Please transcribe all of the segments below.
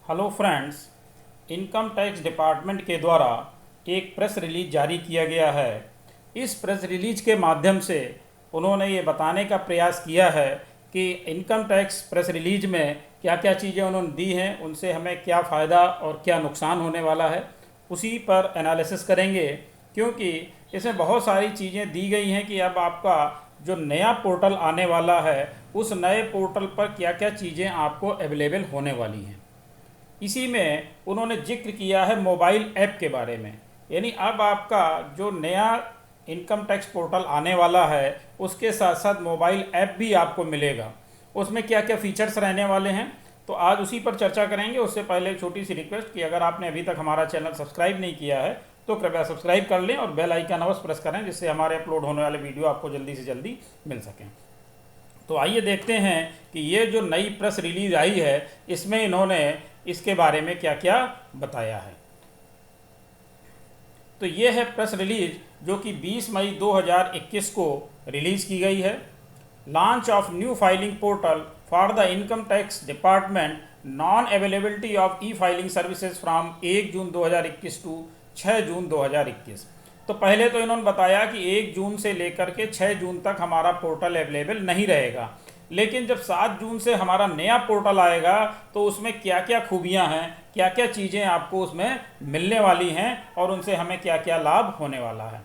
Hello friends, income tax department के द्वारा एक प्रेस रिलीज जारी किया गया है। इस प्रेस रिलीज के माध्यम से उन्होंने ये बताने का प्रयास किया है कि इनकम टैक्स प्रेस रिलीज में क्या क्या चीज़ें उन्होंने दी हैं, उनसे हमें क्या फ़ायदा और क्या नुकसान होने वाला है, उसी पर एनालिसिस करेंगे। क्योंकि इसमें बहुत सारी चीज़ें दी गई हैं कि अब आपका जो नया पोर्टल आने वाला है उस नए पोर्टल पर क्या क्या चीज़ें आपको अवेलेबल होने वाली हैं। इसी में उन्होंने जिक्र किया है मोबाइल ऐप के बारे में। यानी अब आपका जो नया इनकम टैक्स पोर्टल आने वाला है उसके साथ साथ मोबाइल ऐप भी आपको मिलेगा। उसमें क्या क्या फीचर्स रहने वाले हैं, तो आज उसी पर चर्चा करेंगे। उससे पहले एक छोटी सी रिक्वेस्ट कि अगर आपने अभी तक हमारा चैनल सब्सक्राइब नहीं किया है तो कृपया सब्सक्राइब कर लें और बेल आइकन अवश्य प्रेस करें, जिससे हमारे अपलोड होने वाले वीडियो आपको जल्दी से जल्दी मिल सकें। तो आइए देखते हैं कि ये जो नई प्रेस रिलीज आई है इसमें इन्होंने इसके बारे में क्या क्या बताया है। तो ये है प्रेस रिलीज जो कि 20 मई 2021 को रिलीज़ की गई है। Launch of new filing portal for the income tax department, non availability of e filing services from 1 June 2021 to 6 June 2021। तो पहले तो इन्होंने बताया कि 1 जून से लेकर के 6 जून तक हमारा पोर्टल अवेलेबल नहीं रहेगा, लेकिन जब 7 जून से हमारा नया पोर्टल आएगा तो उसमें क्या क्या खूबियां हैं, क्या क्या चीज़ें आपको उसमें मिलने वाली हैं और उनसे हमें क्या क्या लाभ होने वाला है।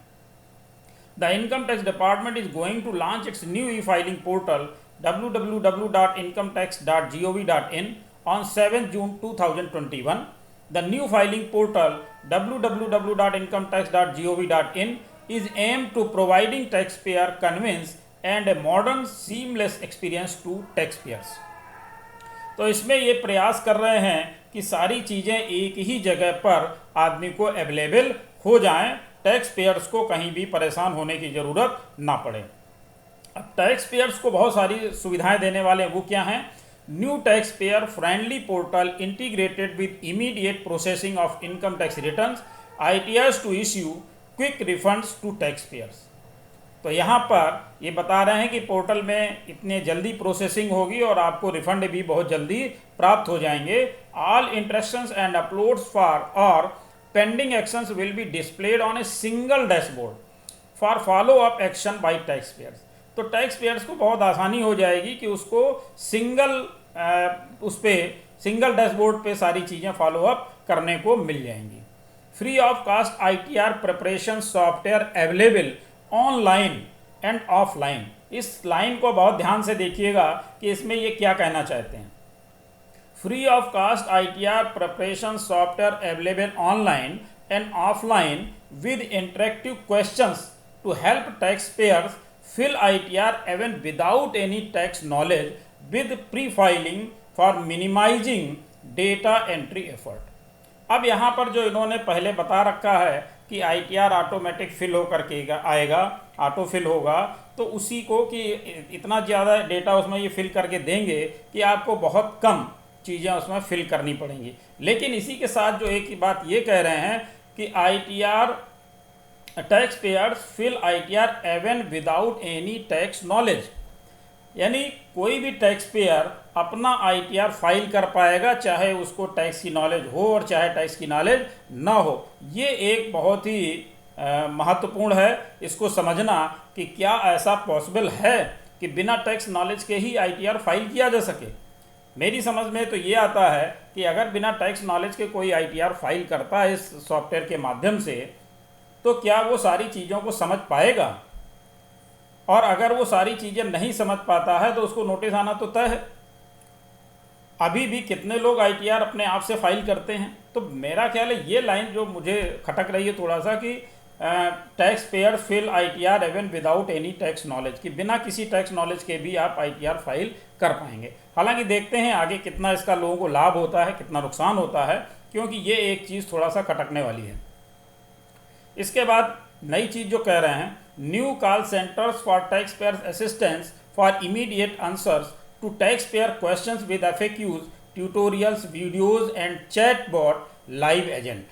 The income tax department is going to launch its new e filing portal www.incometax.gov.in on 7 June 2021. The new filing portal www.incometax.gov.in is aimed to providing taxpayer convenience and a modern seamless experience to taxpayers. तो इसमें ये प्रयास कर रहे हैं कि सारी चीज़ें एक ही जगह पर आदमी को अवेलेबल हो जाएं, टैक्स पेयर्स को कहीं भी परेशान होने की ज़रूरत ना पड़े। अब टैक्स पेयर्स को बहुत सारी सुविधाएं देने वाले हैं, वो क्या हैं? New tax payer friendly portal integrated with immediate processing of income tax returns, ITRs to issue quick refunds to tax payers. तो यहाँ पर ये बता रहे हैं कि पोर्टल में इतने जल्दी प्रोसेसिंग होगी और आपको रिफंड भी बहुत जल्दी प्राप्त हो जाएंगे। All interactions and uploads for और pending actions will be displayed on a single dashboard for follow up action by tax payers. तो टैक्स पेयर्स को बहुत आसानी हो जाएगी कि उसको सिंगल डैशबोर्ड पे सारी चीज़ें फॉलो अप करने को मिल जाएंगी। Free of cost ITR preparation software available online and offline. इस लाइन को बहुत ध्यान से देखिएगा कि इसमें ये क्या कहना चाहते हैं। Free of cost ITR preparation software available online and offline with interactive questions to help tax payers fill ITR even without any tax knowledge with pre-filing for minimizing data entry effort। अब यहाँ पर जो इन्होंने पहले बता रखा है कि ITR ऑटोमेटिक फिल होकर के आएगा, ऑटो फिल होगा, तो उसी को कि इतना ज़्यादा डेटा उसमें ये फिल करके देंगे कि आपको बहुत कम चीज़ें उसमें फिल करनी पड़ेंगी। लेकिन इसी के साथ जो एक बात ये कह रहे हैं कि ITR tax payers fill ITR even without any tax knowledge. यानी कोई भी टैक्स पेयर अपना ITR फाइल कर पाएगा, चाहे उसको टैक्स की नॉलेज हो और चाहे टैक्स की नॉलेज ना हो। ये एक बहुत ही महत्वपूर्ण है इसको समझना कि क्या ऐसा पॉसिबल है कि बिना टैक्स नॉलेज के ही ITR फाइल किया जा सके। मेरी समझ में तो ये आता है कि अगर बिना टैक्स नॉलेज के कोई ITR फाइल करता है इस सॉफ्टवेयर के माध्यम से, तो क्या वो सारी चीज़ों को समझ पाएगा? और अगर वो सारी चीज़ें नहीं समझ पाता है तो उसको नोटिस आना तो तय है। अभी भी कितने लोग ITR अपने आप से फाइल करते हैं। तो मेरा ख्याल है ये लाइन जो मुझे खटक रही है थोड़ा सा कि tax payer fill ITR even without any tax knowledge, कि बिना किसी टैक्स नॉलेज के भी आप ITR फाइल कर पाएंगे। हालांकि देखते हैं आगे कितना इसका लोगों को लाभ होता है, कितना नुकसान होता है, क्योंकि ये एक चीज़ थोड़ा सा खटकने वाली है। इसके बाद नई चीज़ जो कह रहे हैं, new call centres for tax payer assistance for immediate answers to tax payer questions with FAQs, tutorials, videos and chat bot live agent.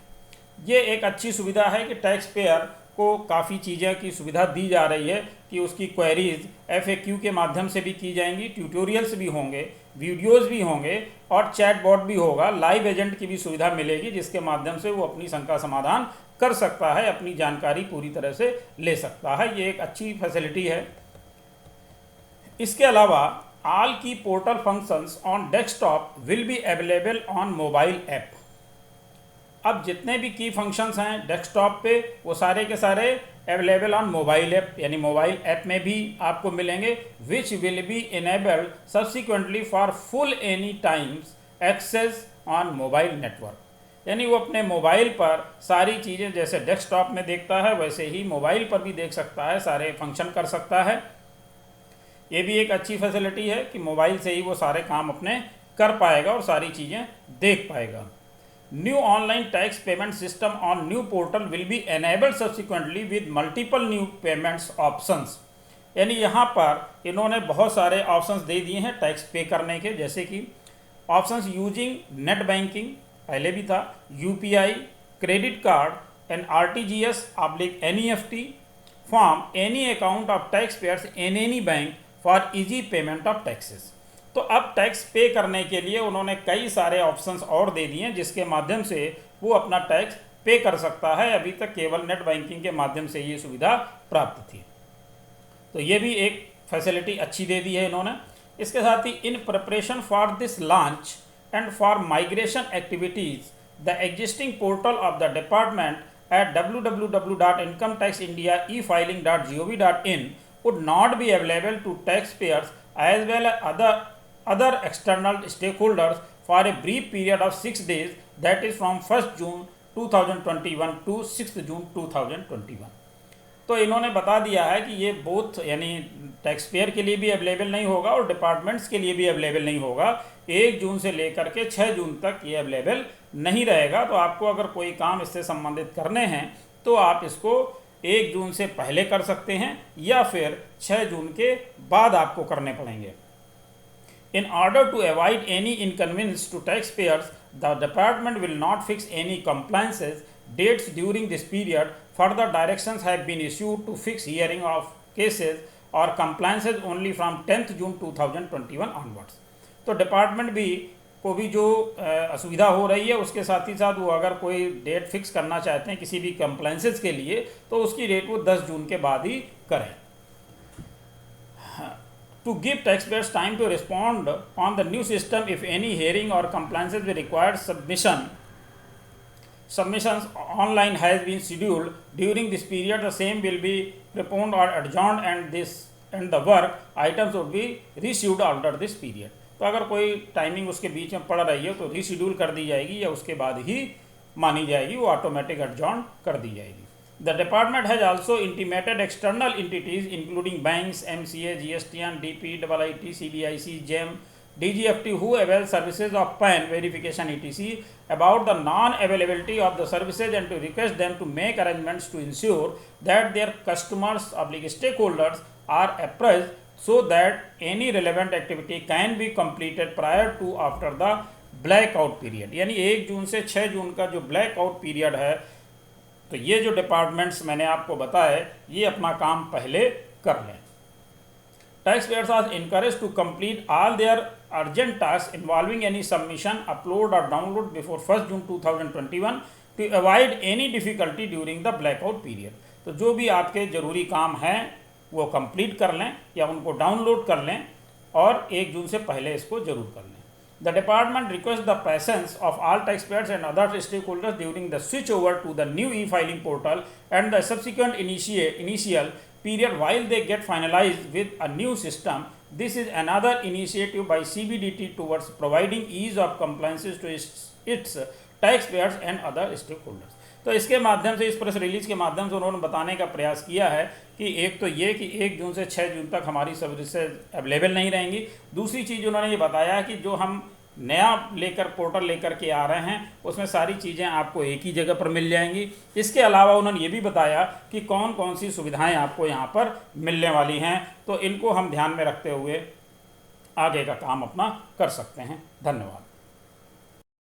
ये एक अच्छी सुविधा है कि टैक्स पेयर को काफ़ी चीज़ें की सुविधा दी जा रही है कि उसकी क्वेरीज FAQ के माध्यम से भी की जाएंगी, ट्यूटोरियल्स भी होंगे, वीडियोस भी होंगे और चैटबॉट भी होगा, लाइव एजेंट की भी सुविधा मिलेगी जिसके माध्यम से वो अपनी शंका समाधान कर सकता है, अपनी जानकारी पूरी तरह से ले सकता है। ये एक अच्छी फैसिलिटी है। इसके अलावा ऑल की portal functions on desktop will be available on mobile app. अब जितने भी की फंक्शंस हैं डेस्कटॉप पे वो सारे के सारे अवेलेबल ऑन मोबाइल ऐप, यानी मोबाइल ऐप में भी आपको मिलेंगे, which will be enabled subsequently for full any times access on mobile network. यानी वो अपने मोबाइल पर सारी चीज़ें जैसे डेस्कटॉप में देखता है वैसे ही मोबाइल पर भी देख सकता है, सारे फंक्शन कर सकता है। ये भी एक अच्छी फैसिलिटी है कि मोबाइल से ही वो सारे काम अपने कर पाएगा और सारी चीज़ें देख पाएगा। New online tax payment system on new portal will be enabled subsequently with multiple new payments options. यानी यहाँ पर इन्होंने बहुत सारे ऑप्शंस दे दिए हैं टैक्स पे करने के, जैसे कि ऑप्शंस यूजिंग नेट बैंकिंग पहले भी था, UPI, credit card and RTGS NEFT from any account of tax pairs in any bank for easy payment of taxes. तो अब टैक्स पे करने के लिए उन्होंने कई सारे ऑप्शंस और दे दिए हैं जिसके माध्यम से वो अपना टैक्स पे कर सकता है। अभी तक केवल नेट बैंकिंग के माध्यम से ये सुविधा प्राप्त थी, तो ये भी एक फैसिलिटी अच्छी दे दी है इन्होंने। इसके साथ ही in preparation for this launch and for migration activities the existing portal of the department at www.incometaxindia.efiling.gov.in would not be available to taxpayers as well as other external stakeholders for a brief period of 6 days, that is from 1st June 2021 to 6th June 2021। तो इन्होंने बता दिया है कि ये both यानी tax payer के लिए भी अवेलेबल नहीं होगा और डिपार्टमेंट्स के लिए भी अवेलेबल नहीं होगा। 1 जून से लेकर के 6 जून तक ये अवेलेबल नहीं रहेगा। तो आपको अगर कोई काम इससे संबंधित करने हैं तो आप इसको 1 जून से पहले कर सकते हैं या फिर 6 जून के बाद आपको करने पड़ेंगे। In order to avoid any inconvenience to taxpayers, the department will not fix any compliances dates during this period. Further directions have been issued to fix hearing of cases or compliances only from 10th June 2021 onwards। तो department भी को भी जो असुविधा हो रही है उसके साथ ही साथ वो अगर कोई डेट फिक्स करना चाहते हैं किसी भी कंप्लाइंसेस के लिए तो उसकी डेट वो 10 जून के बाद ही करें। To give taxpayers time to respond on the new system if any hearing or compliances will require submissions online has been scheduled during this period, the same will be postponed or adjourned and the work items would be reissued after this period। तो अगर कोई timing उसके बीच में पड़ रही है तो reschedule कर दी जाएगी या उसके बाद ही मानी जाएगी, वो ऑटोमेटिक एडजॉर्न कर दी जाएगी। The department has also intimated external entities including banks, MCA, GSTN, DP, IIT, CBIC, GEM, DGFT who avail services of PAN verification etc. about the non-availability of the services and to request them to make arrangements to ensure that their customers stakeholders are apprised so that any relevant activity can be completed prior to after the blackout period। यानी 1 जून से 6 जून का जो blackout period है तो ये जो departments मैंने आपको बताया ये अपना काम पहले कर लें। Taxpayers are encouraged to complete all their urgent tasks involving any submission, upload or download before 1st June 2021 to avoid any difficulty during the blackout period। तो जो भी आपके ज़रूरी काम हैं वो कंप्लीट कर लें या उनको डाउनलोड कर लें और 1 जून से पहले इसको ज़रूर कर लें। The department requests the presence of all taxpayers and other stakeholders during the switch over to the new e-filing portal and the subsequent initial period while they get finalized with a new system. This is another initiative by CBDT towards providing ease of compliances to its taxpayers and other stakeholders। तो इसके माध्यम से इस press release के माध्यम से उन्होंने बताने का प्रयास किया है कि एक तो ये कि 1 जून से 6 जून तक हमारी सर्विसेज अवेलेबल नहीं रहेंगी। दूसरी चीज़ उन्होंने ये बताया कि जो हम नया पोर्टल लेकर के आ रहे हैं उसमें सारी चीज़ें आपको एक ही जगह पर मिल जाएंगी। इसके अलावा उन्होंने ये भी बताया कि कौन कौन सी सुविधाएं आपको यहाँ पर मिलने वाली हैं, तो इनको हम ध्यान में रखते हुए आगे का काम अपना कर सकते हैं। धन्यवाद।